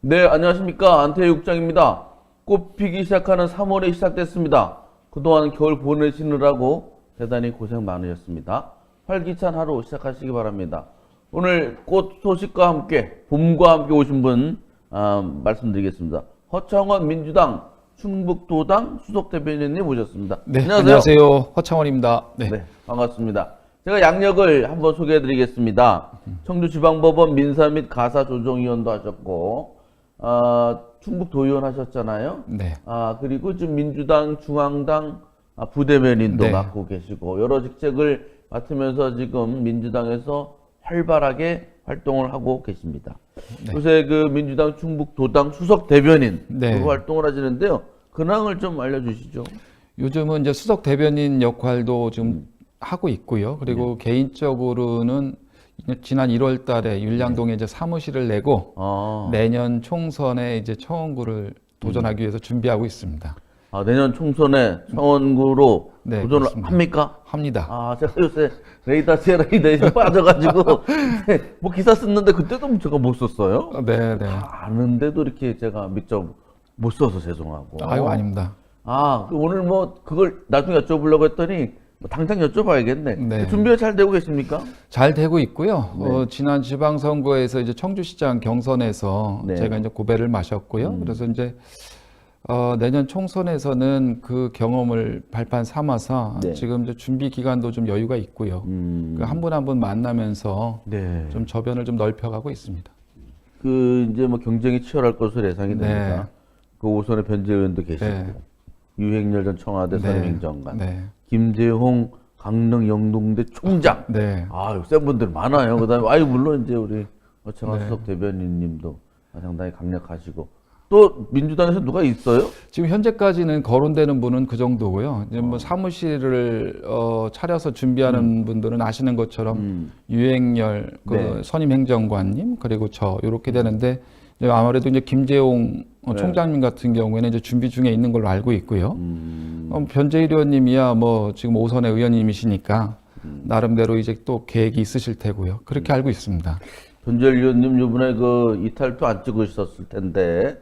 네, 안녕하십니까. 안태희 국장입니다. 꽃 피기 시작하는 3월이 시작됐습니다. 그동안 겨울 보내시느라고 대단히 고생 많으셨습니다. 활기찬 하루 시작하시기 바랍니다. 오늘 꽃 소식과 함께, 봄과 함께 오신 분 말씀드리겠습니다. 허창원 민주당 충북도당 수석대변인님 모셨습니다. 네, 안녕하세요. 안녕하세요. 허창원입니다. 네. 네, 반갑습니다. 제가 양력을 한번 소개해드리겠습니다. 청주지방법원 민사 및 가사조정위원도 하셨고, 충북도의원 하셨잖아요. 네. 그리고 지금 민주당 중앙당 부대변인도 네. 맡고 계시고, 여러 직책을 맡으면서 지금 민주당에서 활발하게 활동을 하고 계십니다. 네. 요새 그 민주당 충북도당 수석 대변인 네. 그 활동을 하시는데요. 근황을 좀 알려주시죠. 요즘은 이제 수석 대변인 역할도 좀 하고 있고요. 그리고 개인적으로는 지난 1월 달에 율량동에 이제 사무실을 내고 내년 총선에 이제 청원구를 도전하기 위해서 준비하고 있습니다. 내년 총선에 청원구로 네, 도전을 그렇습니다. 합니까? 합니다. 제가 요새 레이더 세라이더에 빠져가지고 뭐 기사 썼는데 그때도 제가 못 썼어요. 네, 네. 다 아는데도 이렇게 제가 미처 못 써서 죄송하고. 아유, 아닙니다. 오늘 뭐 그걸 나중에 여쭤보려고 했더니 뭐 당장 여쭤봐야겠네. 네. 준비가 잘 되고 계십니까? 잘 되고 있고요. 네. 지난 지방선거에서 이제 청주시장 경선에서 네. 제가 이제 고배를 마셨고요. 그래서 이제 내년 총선에서는 그 경험을 발판 삼아서 네. 지금 이제 준비 기간도 좀 여유가 있고요. 그 한 분 한 분 만나면서 네. 좀 저변을 좀 넓혀가고 있습니다. 이제 뭐 경쟁이 치열할 것으로 예상이 됩니다. 네. 그 오선의 변재 의원도 계시고 네. 유행열 전 청와대 네. 선임행정관, 네. 김재홍 강릉 영동대 총장. 네. 센 분들 많아요. 그다음에 물론 이제 우리 어창환 네. 수석 대변인님도 상당히 강력하시고 또 민주당에서 누가 있어요? 지금 현재까지는 거론되는 분은 그 정도고요. 이제 뭐 사무실을 차려서 준비하는 분들은 아시는 것처럼 유행열 그 네. 선임행정관님 그리고 저 이렇게 되는데 이제 아무래도 이제 김재홍 네. 총장님 같은 경우에는 이제 준비 중에 있는 걸로 알고 있고요. 변재일 의원님이야 뭐 지금 오선의 의원님이시니까 나름대로 이제 또 계획이 있으실 테고요. 그렇게 알고 있습니다. 변재일 의원님 이번에 그 이탈도 안 찍으셨을 텐데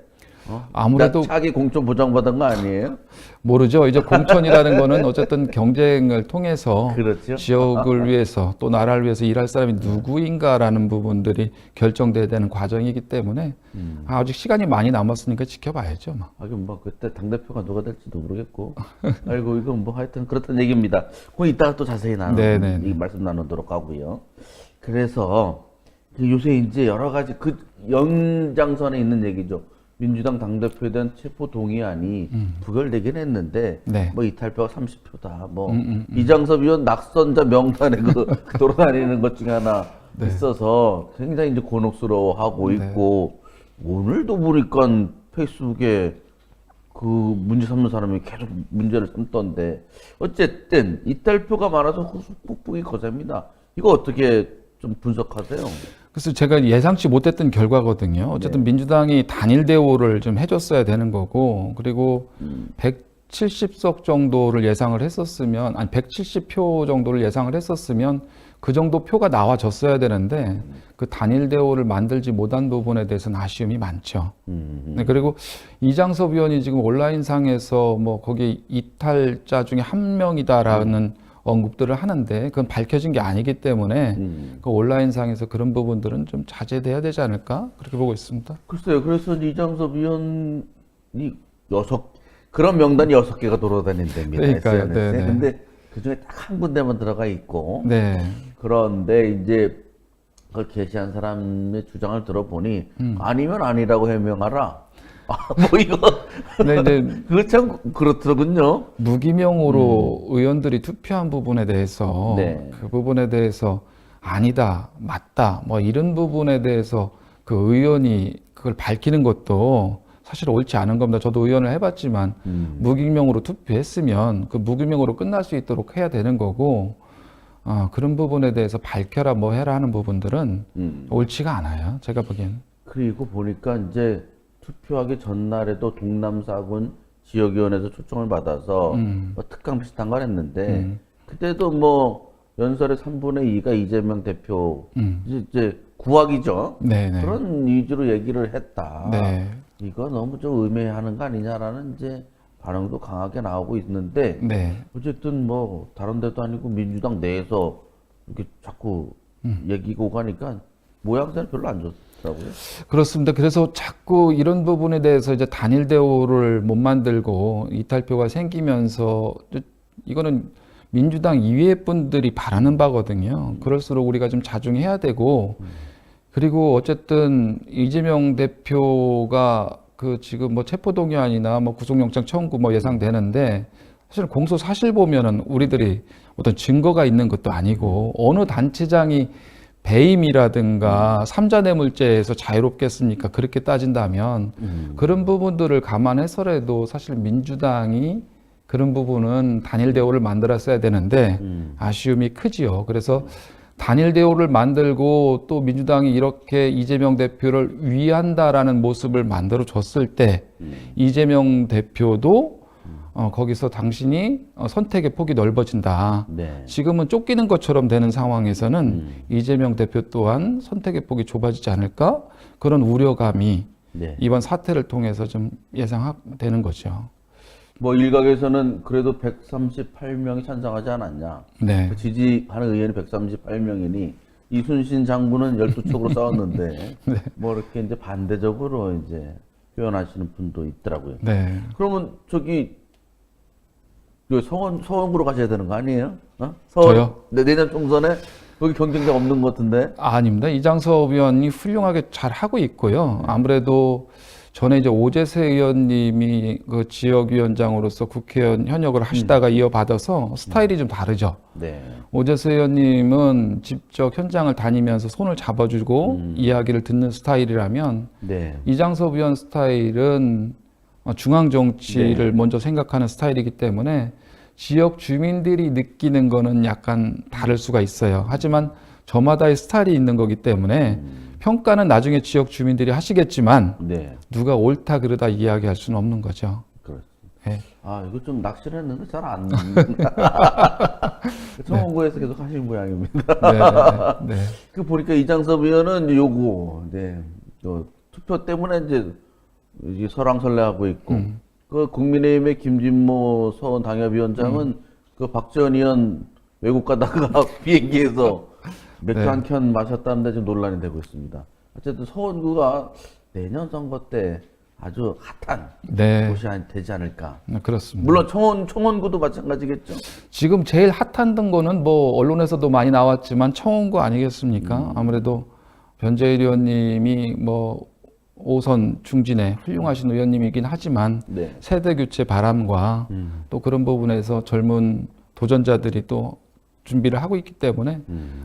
아무래도 차기 공천 보장받은 거 아니에요? 모르죠. 이제 공천이라는 거는 어쨌든 경쟁을 통해서 그렇죠. 지역을 위해서 또 나라를 위해서 일할 사람이 누구인가라는 부분들이 결정돼야 되는 과정이기 때문에 아직 시간이 많이 남았으니까 지켜봐야죠. 뭐. 하긴 뭐 그때 당대표가 누가 될지도 모르겠고 아이고 이건 뭐 하여튼 그렇다는 얘기입니다. 그건 이따가 또 자세히 이 말씀 나누도록 하고요. 그래서 요새 이제 여러 가지 그 연장선에 있는 얘기죠. 민주당 당대표에 대한 체포 동의안이 부결되긴 했는데 네. 뭐 이탈표가 30표다. 뭐 이장섭 의원 낙선자 명단에 돌아다니는 것 중에 하나 네. 있어서 굉장히 이제 곤혹스러워하고 네. 있고 오늘도 보니까 페이스북에 그 문제 삼는 사람이 계속 문제를 삼던데 어쨌든 이탈표가 많아서 후속 폭풍이 거셉니다. 이거 어떻게 좀 분석하세요? 그래서 제가 예상치 못했던 결과거든요. 어쨌든 민주당이 단일 대우를 좀 해줬어야 되는 거고, 그리고 170석 정도를 예상을 했었으면, 170표 정도를 예상을 했었으면 그 정도 표가 나와줬어야 되는데 그 단일 대우를 만들지 못한 부분에 대해서는 아쉬움이 많죠. 네, 그리고 이장섭 의원이 지금 온라인상에서 뭐 거기 이탈자 중에 한 명이다라는 언급들을 하는데 그건 밝혀진 게 아니기 때문에 그 온라인상에서 그런 부분들은 좀 자제돼야 되지 않을까 그렇게 보고 있습니다. 글쎄요. 그래서 이장섭 의원이 그런 명단이 6개가 돌아다닌답니다. 그러니까요. SNS에. 네네. 근데 그 중에 딱 한 군데만 들어가 있고. 네. 그런데 이제 그걸 게시한 사람의 주장을 들어보니 아니면 아니라고 해명하라. 뭐 이거. 근데 이제 그거 참 그렇더군요. 무기명으로 의원들이 투표한 부분에 대해서 네. 그 부분에 대해서 아니다, 맞다, 뭐 이런 부분에 대해서 그 의원이 그걸 밝히는 것도 사실 옳지 않은 겁니다. 저도 의원을 해봤지만 무기명으로 투표했으면 그 무기명으로 끝날 수 있도록 해야 되는 거고 그런 부분에 대해서 밝혀라 뭐 해라 하는 부분들은 옳지가 않아요. 제가 보기엔. 그리고 보니까 이제 투표하기 전날에도 동남사군 지역위원회에서 초청을 받아서 뭐 특강 비슷한 걸 했는데 그때도 뭐 연설의 3분의 2가 이재명 대표 음. 이제 구악이죠. 네네. 그런 위주로 얘기를 했다. 네. 이거 너무 좀 의미하는 거 아니냐라는 이제 반응도 강하게 나오고 있는데 네. 어쨌든 뭐 다른 데도 아니고 민주당 내에서 이렇게 자꾸 얘기가 오가니까 모양새는 별로 안 좋더라고요. 그렇습니다. 그래서 자꾸 이런 부분에 대해서 이제 단일 대우를 못 만들고 이탈표가 생기면서 이거는 민주당 이외의 분들이 바라는 바거든요. 그럴수록 우리가 좀 자중해야 되고, 그리고 어쨌든 이재명 대표가 그 지금 뭐 체포동의안이나 뭐 구속영장 청구 뭐 예상되는데, 사실 공소 사실 보면은 우리들이 어떤 증거가 있는 것도 아니고 어느 단체장이 배임이라든가 삼자뇌물죄에서 자유롭겠습니까? 그렇게 따진다면 그런 부분들을 감안해서라도 사실 민주당이 그런 부분은 단일 대우를 만들었어야 되는데 아쉬움이 크지요. 그래서 단일 대우를 만들고 또 민주당이 이렇게 이재명 대표를 위한다라는 모습을 만들어 줬을 때 이재명 대표도 거기서 당신이 선택의 폭이 넓어진다. 네. 지금은 쫓기는 것처럼 되는 상황에서는 이재명 대표 또한 선택의 폭이 좁아지지 않을까? 그런 우려감이 네. 이번 사태를 통해서 좀 예상되는 거죠. 뭐 일각에서는 그래도 138명이 찬성하지 않았냐. 네. 지지하는 의원이 138명이니 이순신 장군은 12척으로 싸웠는데 뭐 이렇게 이제 반대적으로 이제 표현하시는 분도 있더라고요. 네. 그러면 저기 그 서원구로 가셔야 되는 거 아니에요? 저요? 내년 총선에 거기 경쟁자 없는 것 같은데. 아닙니다. 이장섭 의원이 훌륭하게 잘 하고 있고요. 아무래도 전에 이제 오재세 의원님이 그 지역위원장으로서 국회의원 현역을 하시다가 이어받아서 스타일이 좀 다르죠. 네. 오재세 의원님은 직접 현장을 다니면서 손을 잡아주고 이야기를 듣는 스타일이라면 네. 이장섭 의원 스타일은 중앙 정치를 먼저 생각하는 스타일이기 때문에 지역 주민들이 느끼는 거는 약간 다를 수가 있어요. 하지만 저마다의 스타일이 있는 거기 때문에 평가는 나중에 지역 주민들이 하시겠지만 네. 누가 옳다 그르다 이야기할 수는 없는 거죠. 그렇습니다. 네. 아, 이거 좀 낚시를 했는데 잘 안. 청원구에서 계속 하신 모양입니다. 네, 네, 네. 그 보니까 이장섭 의원은 요거, 투표 때문에 이제 설왕설래하고 있고, 그 국민의힘의 김진모 서원 당협위원장은 그 박지원 의원 외국 가다가 비행기에서 맥주 네. 한 캔 마셨다는데 지금 논란이 되고 있습니다. 어쨌든 서원구가 내년 선거 때 아주 핫한 네. 곳이 되지 않을까. 그렇습니다. 물론 청원구도 마찬가지겠죠. 지금 제일 핫한 거는 뭐 언론에서도 많이 나왔지만 청원구 아니겠습니까? 아무래도 변재일 의원님이 뭐 5선 중진의 훌륭하신 의원님이긴 하지만 네. 세대 교체 바람과 또 그런 부분에서 젊은 도전자들이 또 준비를 하고 있기 때문에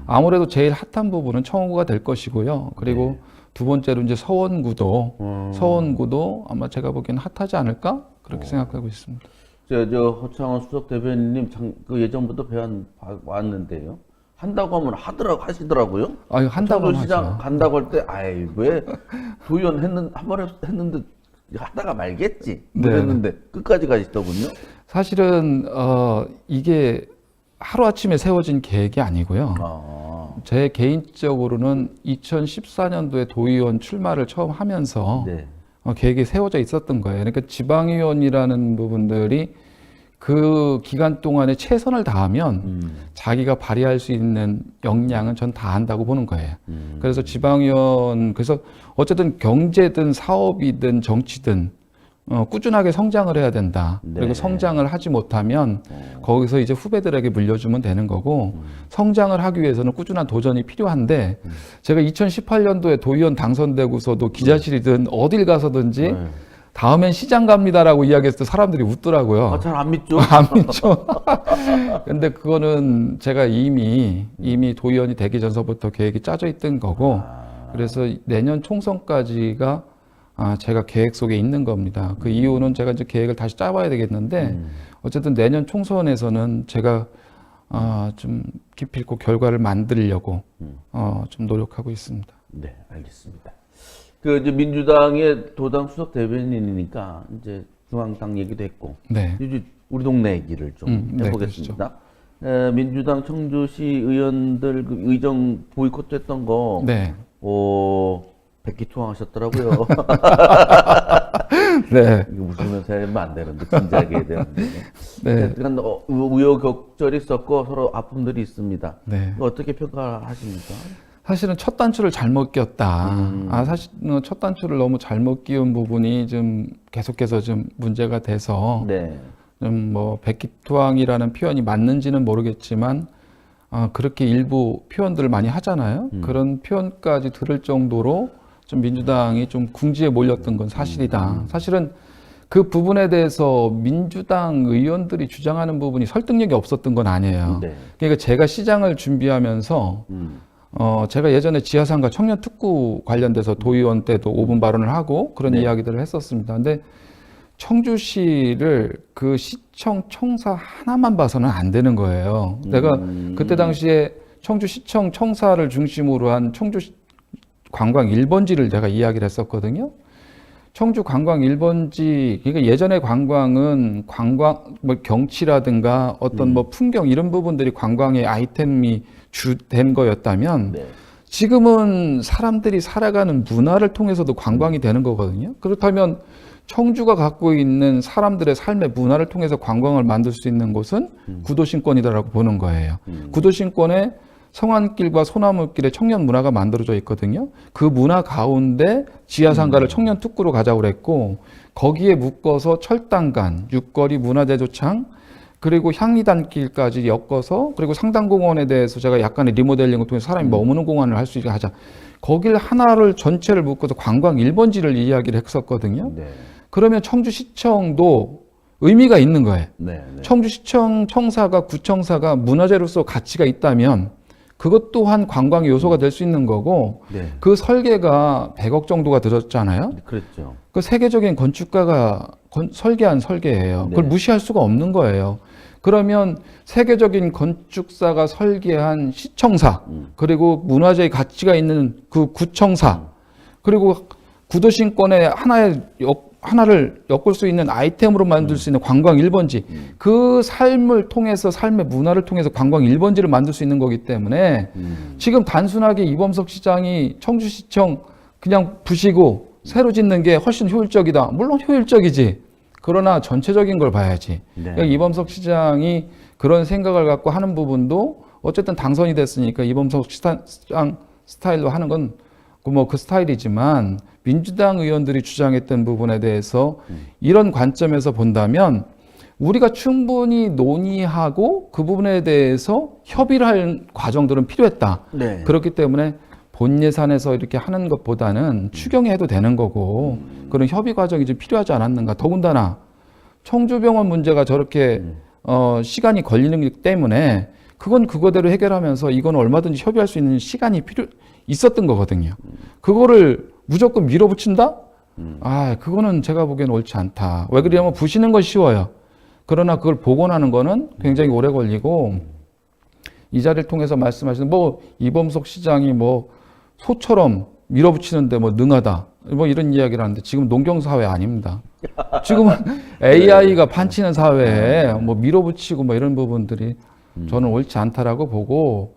아무래도 제일 핫한 부분은 청원구가 될 것이고요. 그리고 두 번째로 이제 서원구도 아마 제가 보기에는 핫하지 않을까 그렇게 생각하고 있습니다. 저 허창원 수석 대변인님 그 예전부터 왔는데요. 한다고 하면 하시더라고요. 아유, 한다고 시장 하죠. 간다고 할 때, 아이 왜 도의원 한 번 했는데 하다가 말겠지. 네. 그랬는데 끝까지 가시더군요. 사실은 이게 하루아침에 세워진 계획이 아니고요. 아, 제 개인적으로는 2014년도에 도의원 출마를 처음 하면서 네. 계획이 세워져 있었던 거예요. 그러니까 지방의원이라는 부분들이 그 기간 동안에 최선을 다하면 자기가 발휘할 수 있는 역량은 전 다 한다고 보는 거예요. 그래서 그래서 어쨌든 경제든 사업이든 정치든 꾸준하게 성장을 해야 된다. 네. 그리고 성장을 하지 못하면 거기서 이제 후배들에게 물려주면 되는 거고 성장을 하기 위해서는 꾸준한 도전이 필요한데 제가 2018년도에 도의원 당선되고서도 기자실이든 어딜 가서든지 네. 다음엔 시장 갑니다라고 이야기했을 때 사람들이 웃더라고요. 아, 잘 안 믿죠? 안 믿죠. 근데 그거는 제가 이미 도의원이 되기 전서부터 계획이 짜져 있던 거고 그래서 내년 총선까지가 제가 계획 속에 있는 겁니다. 그 이유는 제가 이제 계획을 다시 짜봐야 되겠는데 어쨌든 내년 총선에서는 제가 좀 기필코 결과를 만들려고 좀 노력하고 있습니다. 네, 알겠습니다. 그 이제 민주당의 도당 수석 대변인이니까 이제 중앙당 얘기도 했고 네. 이제 우리 동네 얘기를 좀 네, 해보겠습니다. 민주당 청주시 의원들 그 의정 보이콧했던 거, 네. 백기투항하셨더라고요. 네. 이거 웃으면서 하면 안 되는데, 진지하게 해야 되는데. 네. 그러니까 우여곡절이 있었고 서로 아픔들이 있습니다. 네. 이거 어떻게 평가하십니까? 사실은 첫 단추를 잘못 끼웠다. 사실 첫 단추를 너무 잘못 끼운 부분이 좀 계속해서 좀 문제가 돼서 네. 좀 뭐 백기투항이라는 표현이 맞는지는 모르겠지만 그렇게 일부 표현들을 많이 하잖아요. 그런 표현까지 들을 정도로 좀 민주당이 좀 궁지에 몰렸던 건 사실이다. 사실은 그 부분에 대해서 민주당 의원들이 주장하는 부분이 설득력이 없었던 건 아니에요. 네. 그러니까 제가 시장을 준비하면서 제가 예전에 지하상가 청년특구 관련돼서 도의원 때도 5분 발언을 하고 그런 네. 이야기들을 했었습니다. 근데 청주시를 그 시청 청사 하나만 봐서는 안 되는 거예요. 내가 그때 당시에 청주시청 청사를 중심으로 한 청주 관광 1번지를 제가 이야기를 했었거든요. 청주 관광 1번지, 그러니까 예전에 관광은 관광, 뭐 경치라든가 어떤 뭐 풍경 이런 부분들이 관광의 아이템이 주된 거였다면 네. 지금은 사람들이 살아가는 문화를 통해서도 관광이 되는 거거든요. 그렇다면 청주가 갖고 있는 사람들의 삶의 문화를 통해서 관광을 만들 수 있는 곳은 구도심권이다라고 보는 거예요. 구도심권에 성안길과 소나무길에 청년 문화가 만들어져 있거든요. 그 문화 가운데 지하상가를 청년 특구로 가자고 그랬고 거기에 묶어서 철당간, 육거리 문화대조창 그리고 향리단길까지 엮어서 그리고 상당공원에 대해서 제가 약간의 리모델링을 통해서 사람이 머무는 공간을 할 수 있게 하자. 거길 하나를 전체를 묶어서 관광 1번지를 이야기를 했었거든요. 네. 그러면 청주시청도 의미가 있는 거예요. 네. 네. 청주시청 청사가 구청사가 문화재로서 가치가 있다면 그것 또한 관광의 요소가 될 수 있는 거고 네. 그 설계가 100억 정도가 들었잖아요. 그랬죠. 그 세계적인 건축가가 설계한 설계예요. 그걸 네. 무시할 수가 없는 거예요. 그러면 세계적인 건축사가 설계한 시청사 그리고 문화재의 가치가 있는 그 구청사 그리고 구도심권의 하나를 엮을 수 있는 아이템으로 만들 수 있는 관광 1번지 그 삶을 통해서 삶의 문화를 통해서 관광 1번지를 만들 수 있는 거기 때문에 지금 단순하게 이범석 시장이 청주시청 그냥 부시고 새로 짓는 게 훨씬 효율적이다. 물론 효율적이지. 그러나 전체적인 걸 봐야지. 네. 그러니까 이범석 시장이 그런 생각을 갖고 하는 부분도 어쨌든 당선이 됐으니까 이범석 시장 스타일로 하는 건 그 스타일이지만 민주당 의원들이 주장했던 부분에 대해서 이런 관점에서 본다면 우리가 충분히 논의하고 그 부분에 대해서 협의를 할 과정들은 필요했다. 네. 그렇기 때문에 본 예산에서 이렇게 하는 것보다는 추경해도 되는 거고 그런 협의 과정이 좀 필요하지 않았는가. 더군다나 청주병원 문제가 저렇게 시간이 걸리는 것 때문에 그건 그거대로 해결하면서 이건 얼마든지 협의할 수 있는 시간이 있었던 거거든요. 그거를 무조건 밀어붙인다? 그거는 제가 보기에는 옳지 않다. 왜 그러냐면 부시는 건 쉬워요. 그러나 그걸 복원하는 거는 굉장히 오래 걸리고 이 자리를 통해서 말씀하시는 이범석 시장이 소처럼 밀어붙이는데 능하다. 이런 이야기를 하는데 지금 농경사회 아닙니다. 지금은 AI가 판치는 사회에 밀어붙이고 이런 부분들이 저는 옳지 않다라고 보고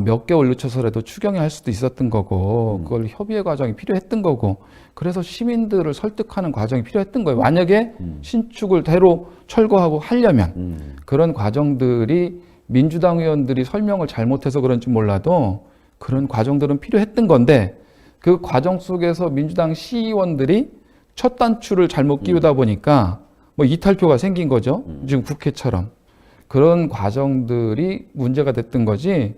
몇 개월 늦춰서라도 추경이 할 수도 있었던 거고 그걸 협의의 과정이 필요했던 거고 그래서 시민들을 설득하는 과정이 필요했던 거예요. 만약에 신축을 대로 철거하고 하려면 그런 과정들이 민주당 의원들이 설명을 잘못해서 그런지 몰라도 그런 과정들은 필요했던 건데 그 과정 속에서 민주당 시의원들이 첫 단추를 잘못 끼우다 보니까 이탈표가 생긴 거죠. 지금 국회처럼. 그런 과정들이 문제가 됐던 거지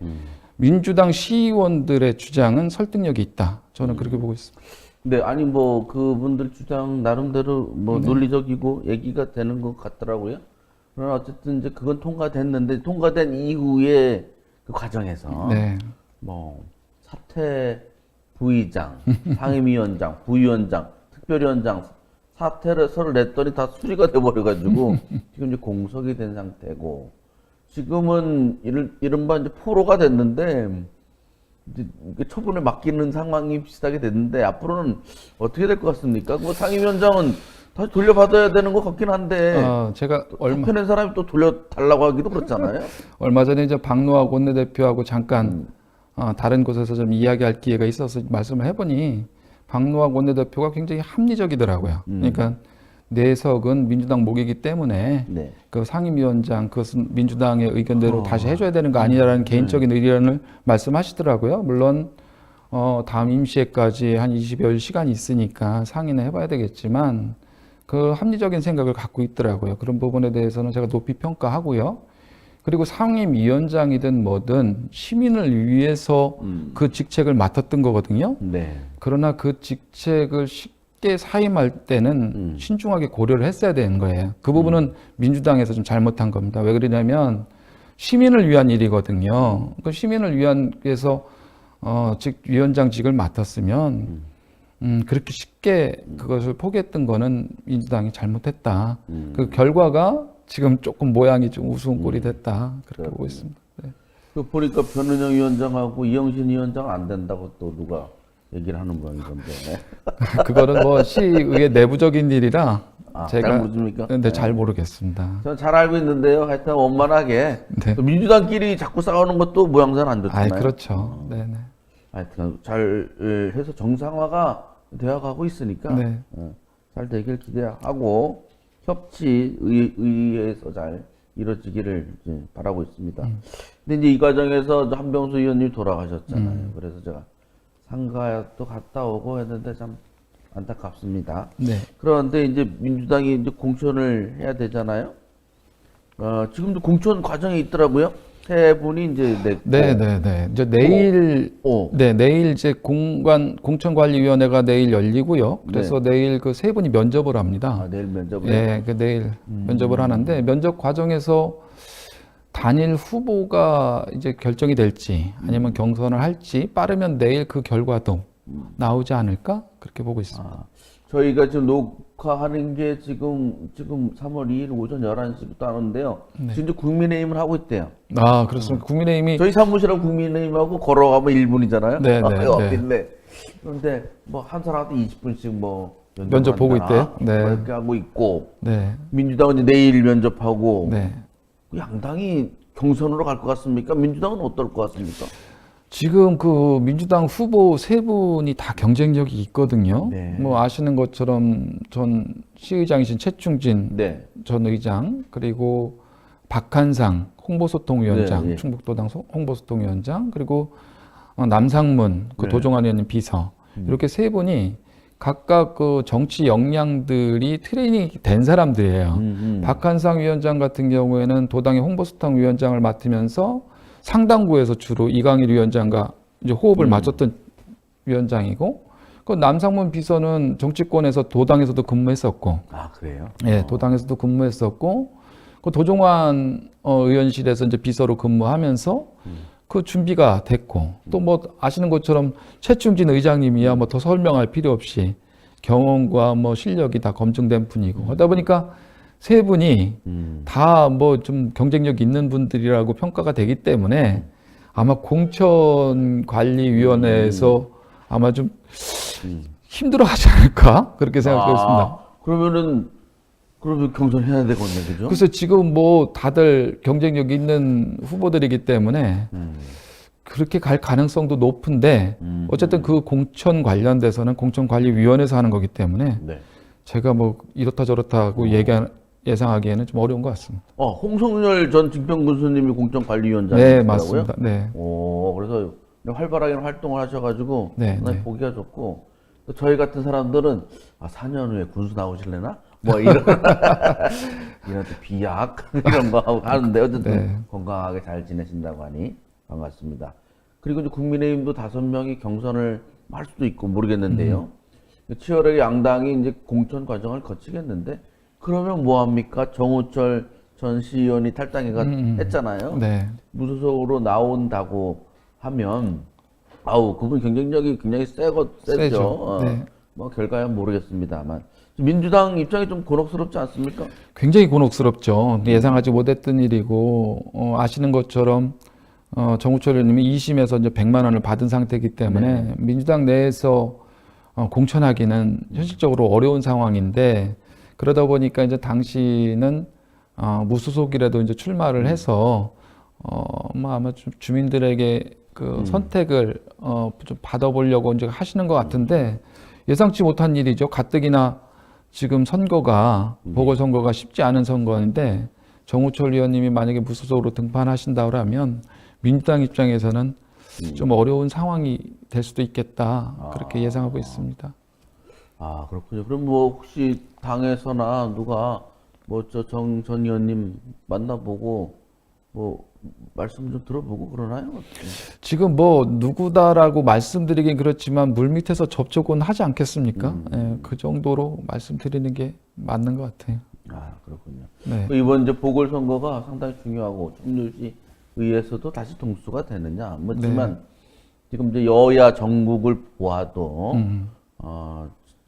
민주당 시의원들의 주장은 설득력이 있다. 저는 그렇게 보고 있습니다. 네, 아니 그분들 주장 나름대로 논리적이고 얘기가 되는 것 같더라고요. 그러나 어쨌든 이제 그건 통과됐는데 통과된 이후에 그 과정에서 네. 사퇴 부의장, 상임위원장, 부위원장, 특별위원장 사퇴서를 냈더니 다 수리가 돼버려가지고 지금 이제 공석이 된 상태고 지금은 이른바 이제 포로가 됐는데 이제 처분을 맡기는 상황이 비슷하게 됐는데 앞으로는 어떻게 될 것 같습니까? 그 상임위원장은 다시 돌려받아야 되는 것 같긴 한데 제가 얼마 편한 사람이 또 돌려달라고 하기도 그렇잖아요. 얼마 전에 이제 박노학 원내대표하고 잠깐 다른 곳에서 좀 이야기할 기회가 있어서 말씀을 해보니 박노학 원내대표가 굉장히 합리적이더라고요. 그러니까 내석은 민주당 목이기 때문에 네. 그 상임위원장 그것은 민주당의 의견대로 다시 해줘야 되는 거 아니냐라는 개인적인 의견을 말씀하시더라고요. 물론 다음 임시회까지 한 20여일 시간이 있으니까 상의는 해봐야 되겠지만 그 합리적인 생각을 갖고 있더라고요. 그런 부분에 대해서는 제가 높이 평가하고요. 그리고 상임위원장이든 뭐든 시민을 위해서 그 직책을 맡았던 거거든요. 네. 그러나 그 직책을 쉽게 사임할 때는 신중하게 고려를 했어야 되는 거예요. 그 부분은 민주당에서 좀 잘못한 겁니다. 왜 그러냐면 시민을 위한 일이거든요. 그 시민을 위한 위해서 즉 위원장직을 맡았으면 그렇게 쉽게 그것을 포기했던 거는 민주당이 잘못했다. 그 결과가 지금 조금 모양이 좀 우스운 꼴이 됐다. 그렇게 보고 있습니다. 네. 그 보니까 변은영 위원장하고 이영신 위원장 안 된다고 또 누가 얘기를 하는 모양이던데. 그거는 뭐 시의회 내부적인 일이라 잘 제가 모르십니까? 근데 잘 모르겠습니다. 저는 잘 알고 있는데요. 하여튼 원만하게 네. 또 민주당끼리 자꾸 싸우는 것도 모양새는 안 좋잖아요. 그렇죠. 네네. 하여튼 잘 해서 정상화가 되어가고 있으니까 네. 잘 되길 기대하고 협치 의회에서 잘 이루어지기를 이제 바라고 있습니다. 근데 이제 이 과정에서 한병수 의원님이 돌아가셨잖아요. 그래서 제가 상가도 갔다 오고 했는데 참 안타깝습니다. 네. 그런데 이제 민주당이 이제 공천을 해야 되잖아요. 지금도 공천 과정에 있더라고요. 세 분이 이제 냈고. 네네네. 이제 내일, 내일 이제 공천관리위원회가 내일 열리고요. 그래서 내일 그 세 분이 면접을 합니다. 내일 면접을. 네, 그 내일 면접을 하는데 면접 과정에서 단일 후보가 이제 결정이 될지 아니면 경선을 할지 빠르면 내일 그 결과도 나오지 않을까 그렇게 보고 있습니다. 저희가 지금 녹화하는 게 지금 3월 2일 오전 11시부터 하는데요. 지금 이제 국민의힘을 하고 있대요. 그렇습니다. 국민의힘이 저희 사무실하고 국민의힘하고 걸어가면 1분이잖아요. 네. 옆인데. 그런데 뭐 한 사람한테 20분씩 뭐 면접 보고 있대요. 네. 그렇게 하고 있고. 네. 민주당은 이제 내일 면접하고. 네. 양당이 경선으로 갈 것 같습니까? 민주당은 어떨 것 같습니까? 지금 그 민주당 후보 세 분이 다 경쟁력이 있거든요. 네. 뭐 아시는 것처럼 전 시의장이신 최충진 전 의장 그리고 박한상 홍보소통위원장 충북도당 홍보소통위원장 그리고 남상문 그 도종환 의원님 비서 이렇게 세 분이 각각 그 정치 역량들이 트레이닝이 된 사람들이에요. 박한상 위원장 같은 경우에는 도당의 홍보소통 위원장을 맡으면서 상당구에서 주로 이강일 위원장과 이제 호흡을 맞췄던 위원장이고, 그 남상문 비서는 정치권에서 도당에서도 근무했었고, 그래요? 네, 도당에서도 근무했었고, 그 도종환 의원실에서 이제 비서로 근무하면서 그 준비가 됐고, 또 뭐 아시는 것처럼 최충진 의장님이야 뭐 더 설명할 필요 없이 경험과 뭐 실력이 다 검증된 분이고, 하다 보니까 세 분이 다 뭐 좀 경쟁력 있는 분들이라고 평가가 되기 때문에 아마 공천관리위원회에서 아마 좀 힘들어 하지 않을까 그렇게 생각하고 있습니다. 그러면 경선해야 되겠네, 그죠? 그래서 지금 뭐 다들 경쟁력 있는 후보들이기 때문에 그렇게 갈 가능성도 높은데 어쨌든 그 공천 관련돼서는 공천관리위원회에서 하는 거기 때문에 제가 뭐 이렇다 저렇다 하고 예상하기에는 좀 어려운 것 같습니다. 홍성열 전 직병군수님이 공천관리위원장이시더라고요. 네, 맞습니다. 네. 그래서 활발하게 활동을 하셔가지고 네. 보기가 좋고, 또 저희 같은 사람들은 4년 후에 군수 나오실래나? 뭐 이런 이런 또 비약 이런 거 하는데 어쨌든 건강하게 잘 지내신다고 하니 반갑습니다. 그리고 이제 국민의힘도 5명이 경선을 할 수도 있고 모르겠는데요. 치열하게 양당이 이제 공천 과정을 거치겠는데, 그러면 뭐 합니까? 정우철 전 시의원이 탈당해가 했잖아요. 네. 무소속으로 나온다고 하면 그분 경쟁력이 굉장히 세죠. 뭐 결과야 모르겠습니다만 민주당 입장이 좀 곤혹스럽지 않습니까? 굉장히 곤혹스럽죠. 예상하지 못했던 일이고 아시는 것처럼 정우철 의원님이 2심에서 이제 100만 원을 받은 상태이기 때문에 민주당 내에서 공천하기는 현실적으로 어려운 상황인데, 그러다 보니까 이제 당시는 무소속이라도 이제 출마를 해서 뭐 아마 좀 주민들에게 그 선택을 좀 받아보려고 이제 하시는 것 같은데 예상치 못한 일이죠. 가뜩이나 지금 선거가 보궐선거가 쉽지 않은 선거인데 정우철 의원님이 만약에 무소속으로 등판하신다 그러면 민주당 입장에서는 좀 어려운 상황이 될 수도 있겠다 그렇게 예상하고 있습니다. 아, 그렇군요. 그럼 뭐 혹시 당에서나 누가 뭐 저 정 전 의원님 만나보고 뭐 말씀 좀 들어보고 그러나요? 지금 뭐 누구다라고 말씀드리긴 그렇지만 물밑에서 접촉은 하지 않겠습니까? 예, 그 정도로 말씀드리는 게 맞는 것 같아요. 아, 그렇군요. 네. 이번 이제 보궐선거가 상당히 중요하고 청주시 의회에서도 다시 동수가 되느냐. 뭐지만 지금 이제 여야 전국을 보아도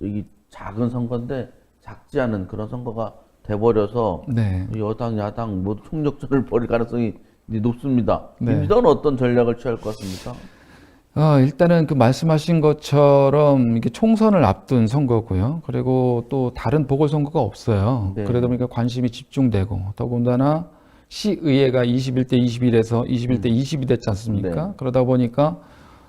여기 작은 선거인데 작지 않은 그런 선거가 돼버려서 네. 여당 야당 모두 총력전을 벌일 가능성이 높습니다. 네. 민주당은 어떤 전략을 취할 것 같습니까? 일단은 그 말씀하신 것처럼 이게 총선을 앞둔 선거고요. 그리고 또 다른 보궐선거가 없어요. 네. 그러다 보니까 관심이 집중되고 더군다나 시의회가 21대 21에서 21대 20이 됐지 않습니까? 네. 그러다 보니까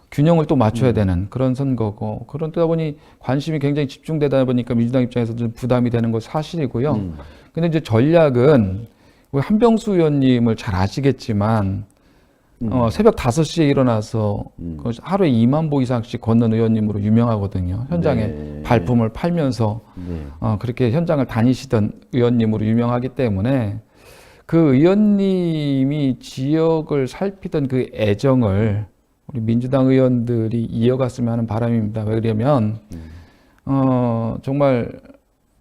균형을 또 맞춰야 되는 그런 선거고 그러다 보니 관심이 굉장히 집중되다 보니까 민주당 입장에서 좀 부담이 되는 건 사실이고요. 근데 이제 전략은 우리 한병수 의원님을 잘 아시겠지만 새벽 5시에 일어나서 그 하루에 2만 보 이상씩 걷는 의원님으로 유명하거든요. 현장에 네. 발품을 팔면서 네. 그렇게 현장을 다니시던 의원님으로 유명하기 때문에 그 의원님이 지역을 살피던 그 애정을 우리 민주당 의원들이 이어갔으면 하는 바람입니다. 왜 그러냐면 정말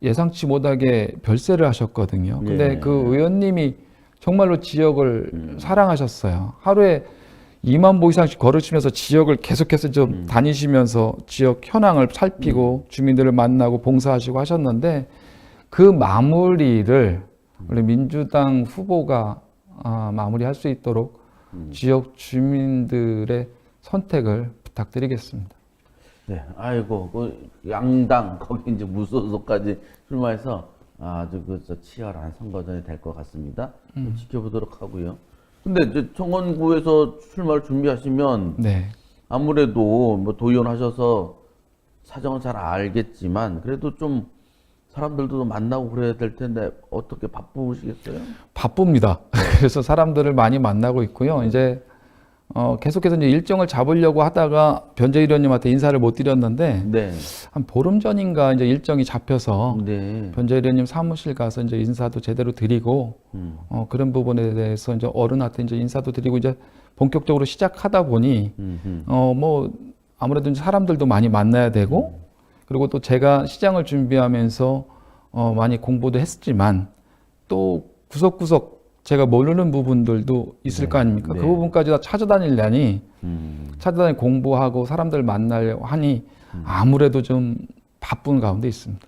예상치 못하게 별세를 하셨거든요. 근데 예. 그 의원님이 정말로 지역을 사랑하셨어요. 하루에 2만 보 이상씩 걸으시면서 지역을 계속해서 좀 다니시면서 지역 현황을 살피고 주민들을 만나고 봉사하시고 하셨는데 그 마무리를 우리 민주당 후보가 마무리할 수 있도록 지역 주민들의 선택을 부탁드리겠습니다. 네, 아이고, 그 양당 거기 이제 무소속까지 출마해서 아주 저 치열한 선거전이 될 것 같습니다. 좀 지켜보도록 하고요. 근데 이제 청원구에서 출마를 준비하시면 네. 아무래도 뭐 도의원 하셔서 사정은 잘 알겠지만 그래도 좀 사람들도 만나고 그래야 될 텐데 어떻게 바쁘시겠어요? 바쁩니다. 그래서 사람들을 많이 만나고 있고요. 이제 계속해서 이제 일정을 잡으려고 하다가 변재일 의원님한테 인사를 못 드렸는데 네. 한 보름 전인가 이제 일정이 잡혀서 네. 변재일 의원님 사무실 가서 이제 인사도 제대로 드리고 그런 부분에 대해서 이제 어른한테 이제 인사도 드리고 이제 본격적으로 시작하다 보니 뭐 아무래도 이제 사람들도 많이 만나야 되고 그리고 또 제가 시장을 준비하면서 많이 공부도 했지만 또 구석구석 제가 모르는 부분들도 있을 거 아닙니까? 네. 그 부분까지 다 찾아다니려니 찾아다니 공부하고 사람들 만나려고 하니 아무래도 좀 바쁜 가운데 있습니다.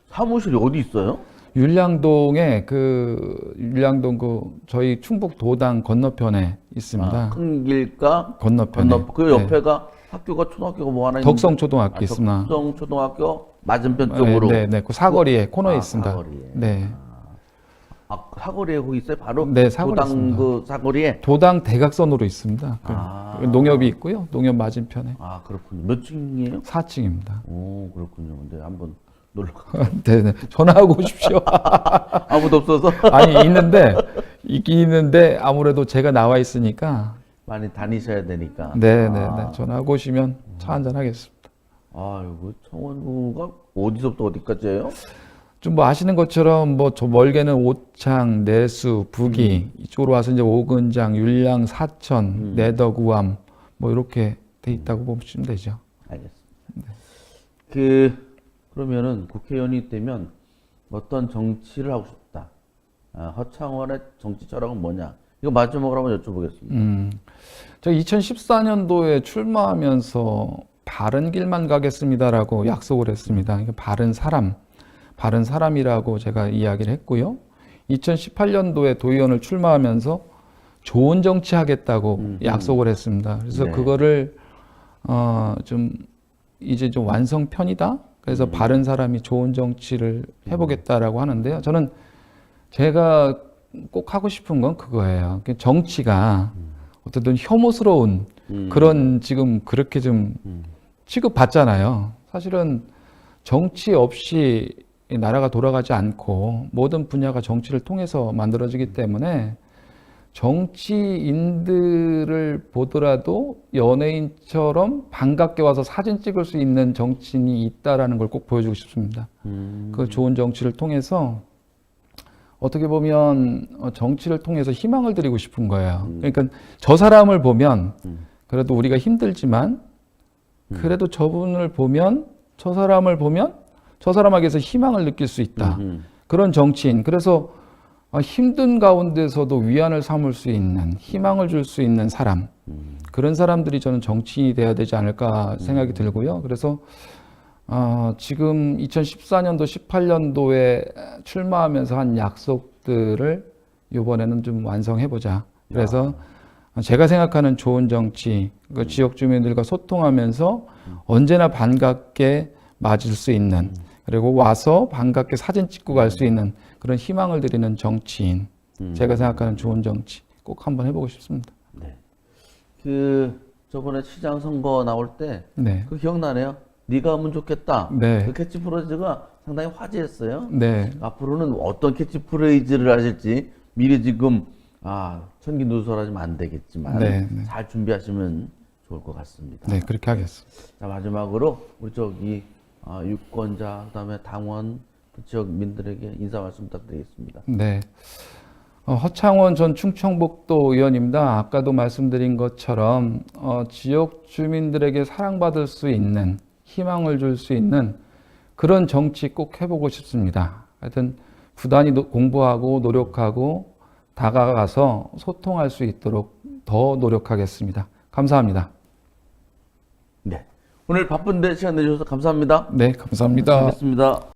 사무실이 어디 있어요? 율량동 저희 충북 도당 건너편에 있습니다. 큰 길가 건너편에. 그 옆에가 학교가 초등학교가 뭐 하나 있는데 덕성초등학교 있습니다. 덕성초등학교 맞은편 쪽으로. 네, 그 사거리에 코너에 있습니다. 사거리에. 네. 사거리에 거기 있어요? 바로 네, 사거리에 도당 있습니다. 그 사거리에. 도당 대각선으로 있습니다. 그 농협이 있고요. 농협 맞은편에 아, 그렇군요. 몇 층이에요? 4층입니다. 오, 그렇군요. 근데 한번 놀러 가. 네, 전화하고 오십시오. 아무도 없어서 아니 있긴 있는데 아무래도 제가 나와 있으니까 많이 다니셔야 되니까. 네, 전화하고 오시면 차 한잔 하겠습니다. 아이고, 청원구가 어디서부터 어디까지예요? 좀 뭐 아시는 것처럼 뭐 저 멀게는 오창, 내수, 부기 이쪽으로 와서 이제 오근장, 율량, 사천, 내덕, 우암 뭐 이렇게 돼 있다고 보시면 되죠. 알겠습니다. 그러면은 국회의원이 되면 어떤 정치를 하고 싶다. 허창원의 정치 철학은 뭐냐? 이거 마지막으로 한번 여쭤보겠습니다. 제가 2014년도에 출마하면서 바른 길만 가겠습니다라고 약속을 했습니다. 그러니까 바른 사람이라고 제가 이야기를 했고요. 2018년도에 도의원을 출마하면서 좋은 정치 하겠다고 약속을 했습니다. 그래서 네. 그거를 좀 이제 좀 완성편이다 그래서 바른 사람이 좋은 정치를 해보겠다라고 하는데요. 저는 제가 꼭 하고 싶은 건 그거예요. 정치가 어쨌든 혐오스러운 그런 지금 그렇게 좀 취급받잖아요. 사실은 정치 없이 이 나라가 돌아가지 않고 모든 분야가 정치를 통해서 만들어지기 때문에 정치인들을 보더라도 연예인처럼 반갑게 와서 사진 찍을 수 있는 정치인이 있다라는 걸 꼭 보여주고 싶습니다. 그 좋은 정치를 통해서 어떻게 보면 정치를 통해서 희망을 드리고 싶은 거예요. 그러니까 저 사람을 보면 그래도 우리가 힘들지만 그래도 저분을 보면 저 사람을 보면 저 사람에게서 희망을 느낄 수 있다. 그런 정치인. 그래서 힘든 가운데서도 위안을 삼을 수 있는 희망을 줄 수 있는 사람. 그런 사람들이 저는 정치인이 돼야 되지 않을까 생각이 들고요. 그래서 지금 2014년도, 18년도에 출마하면서 한 약속들을 이번에는 좀 완성해보자. 그래서 제가 생각하는 좋은 정치, 그 지역 주민들과 소통하면서 언제나 반갑게 맞을 수 있는, 그리고 와서 반갑게 사진 찍고 갈 수 있는 그런 희망을 드리는 정치인. 제가 생각하는 좋은 정치 꼭 한번 해보고 싶습니다. 네. 저번에 시장 선거 나올 때 네. 그 기억나네요. 네가 하면 좋겠다. 네. 그 캐치프레이즈가 상당히 화제였어요. 네. 앞으로는 어떤 캐치프레이즈를 하실지 미리 지금 천기누설하시면 안 되겠지만 네. 잘 준비하시면 좋을 것 같습니다. 네, 그렇게 하겠습니다. 자, 마지막으로 우리 유권자, 그다음에 당원, 그 지역민들에게 인사 말씀 부탁드리겠습니다. 네. 허창원 전 충청북도 의원입니다. 아까도 말씀드린 것처럼 지역 주민들에게 사랑받을 수 있는, 희망을 줄 수 있는 그런 정치 꼭 해보고 싶습니다. 하여튼 부단히 공부하고 노력하고 다가가서 소통할 수 있도록 더 노력하겠습니다. 감사합니다. 네. 오늘 바쁜데 시간 내주셔서 감사합니다. 네, 감사합니다. 알겠습니다.